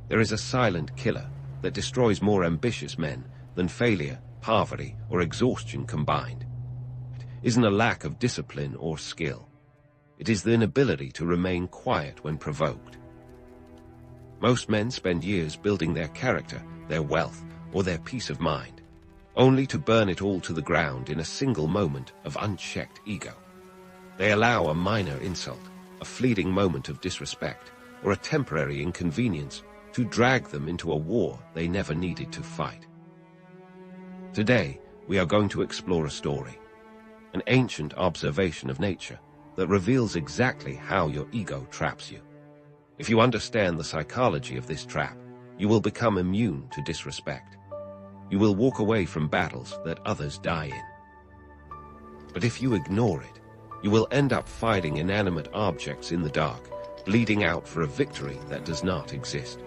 There is a silent killer that destroys more ambitious men than failure, poverty, or exhaustion combined. It isn't a lack of discipline or skill. It is the inability to remain quiet when provoked. Most men spend years building their character, their wealth, or their peace of mind, only to burn it all to the ground in a single moment of unchecked ego. They allow a minor insult, a fleeting moment of disrespect, or a temporary inconvenience to drag them into a war they never needed to fight. Today, we are going to explore a story, an ancient observation of nature that reveals exactly how your ego traps you. If you understand the psychology of this trap, you will become immune to disrespect. You will walk away from battles that others die in. But if you ignore it, you will end up fighting inanimate objects in the dark, bleeding out for a victory that does not exist.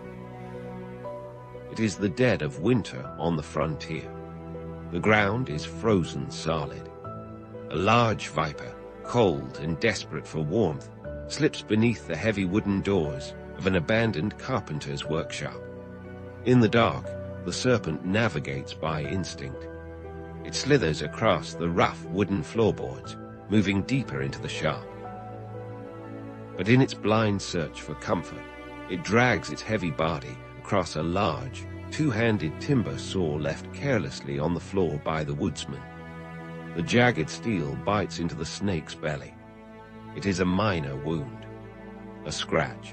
It is the dead of winter on the frontier. The ground is frozen solid. A large viper, cold and desperate for warmth, slips beneath the heavy wooden doors of an abandoned carpenter's workshop. In the dark, the serpent navigates by instinct. It slithers across the rough wooden floorboards, moving deeper into the shop. But in its blind search for comfort, it drags its heavy body across a large, two-handed timber saw left carelessly on the floor by the woodsman. The jagged steel bites into the snake's belly. It is a minor wound, a scratch.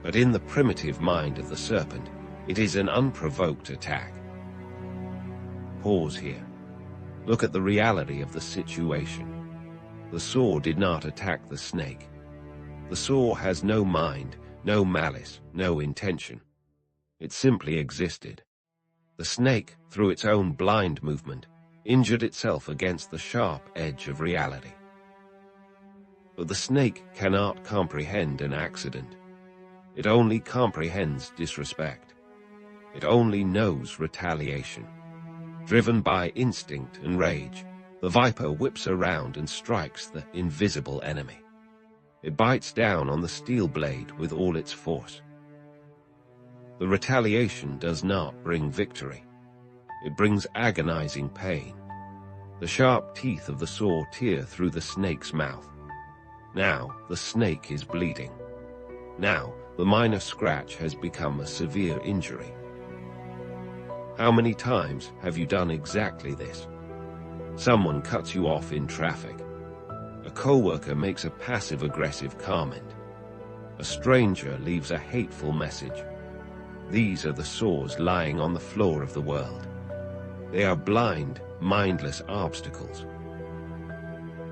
But in the primitive mind of the serpent, it is an unprovoked attack. Pause here. Look at the reality of the situation. The saw did not attack the snake. The saw has no mind, no malice, no intention. It simply existed. The snake, through its own blind movement, injured itself against the sharp edge of reality. But the snake cannot comprehend an accident. It only comprehends disrespect. It only knows retaliation. Driven by instinct and rage, the viper whips around and strikes the invisible enemy. It bites down on the steel blade with all its force. The retaliation does not bring victory. It brings agonizing pain. The sharp teeth of the saw tear through the snake's mouth. Now the snake is bleeding. Now the minor scratch has become a severe injury. How many times have you done exactly this? Someone cuts you off in traffic. A coworker makes a passive-aggressive comment. A stranger leaves a hateful message. These are the saws lying on the floor of the world. They are blind, mindless obstacles.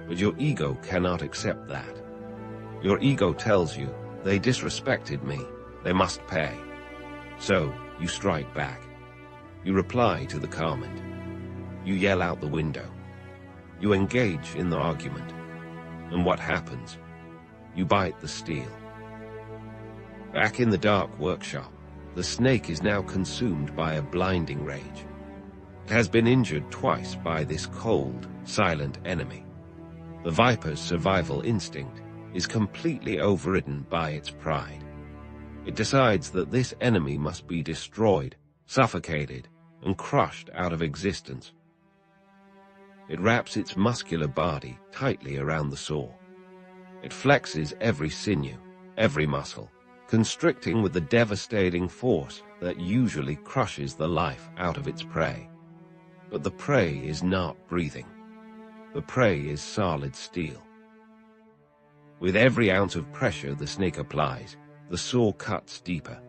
But your ego cannot accept that. Your ego tells you, they disrespected me, they must pay. So, you strike back. You reply to the comment. You yell out the window. You engage in the argument. And what happens? You bite the steel. Back in the dark workshop, the snake is now consumed by a blinding rage. It has been injured twice by this cold, silent enemy. The viper's survival instinct is completely overridden by its pride. It decides that this enemy must be destroyed, suffocated, and crushed out of existence. It wraps its muscular body tightly around the saw. It flexes every sinew, every muscle, constricting with the devastating force that usually crushes the life out of its prey. But the prey is not breathing. The prey is solid steel. With every ounce of pressure the snake applies, the saw cuts deeper.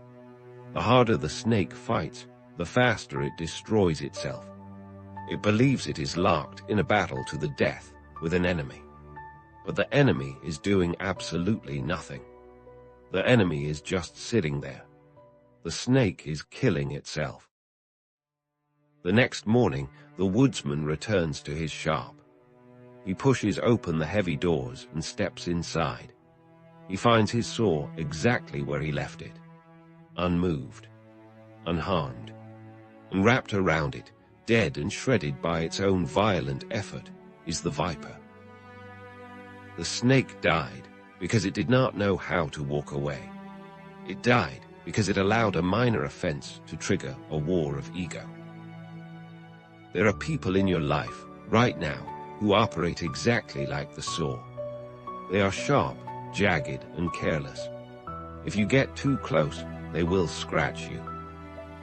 The harder the snake fights, the faster it destroys itself. It believes it is locked in a battle to the death with an enemy. But the enemy is doing absolutely nothing. The enemy is just sitting there. The snake is killing itself. The next morning, the woodsman returns to his shop. He pushes open the heavy doors and steps inside. He finds his saw exactly where he left it, unmoved, unharmed, and wrapped around it, dead and shredded by its own violent effort, is the viper. The snake died because it did not know how to walk away. It died because it allowed a minor offense to trigger a war of ego. There are people in your life, right now, who operate exactly like the saw. They are sharp, jagged, and careless. If you get too close, they will scratch you.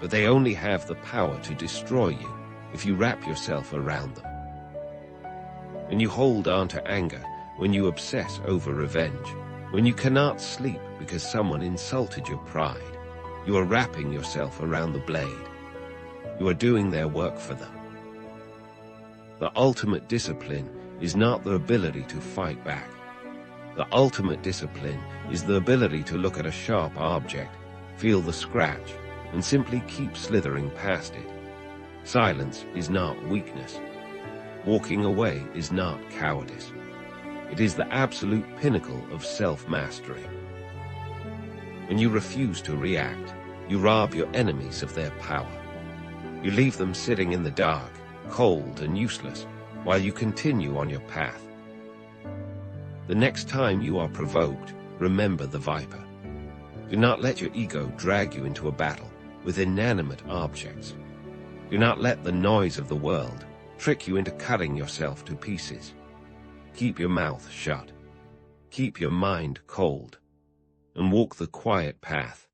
But they only have the power to destroy you if you wrap yourself around them. When you hold on to anger, when you obsess over revenge, when you cannot sleep because someone insulted your pride, you are wrapping yourself around the blade. You are doing their work for them. The ultimate discipline is not the ability to fight back. The ultimate discipline is the ability to look at a sharp object, feel the scratch, and simply keep slithering past it. Silence is not weakness. Walking away is not cowardice. It is the absolute pinnacle of self-mastery. When you refuse to react, you rob your enemies of their power. You leave them sitting in the dark, cold and useless, while you continue on your path. The next time you are provoked, remember the viper. Do not let your ego drag you into a battle with inanimate objects. Do not let the noise of the world trick you into cutting yourself to pieces. Keep your mouth shut. Keep your mind cold. And walk the quiet path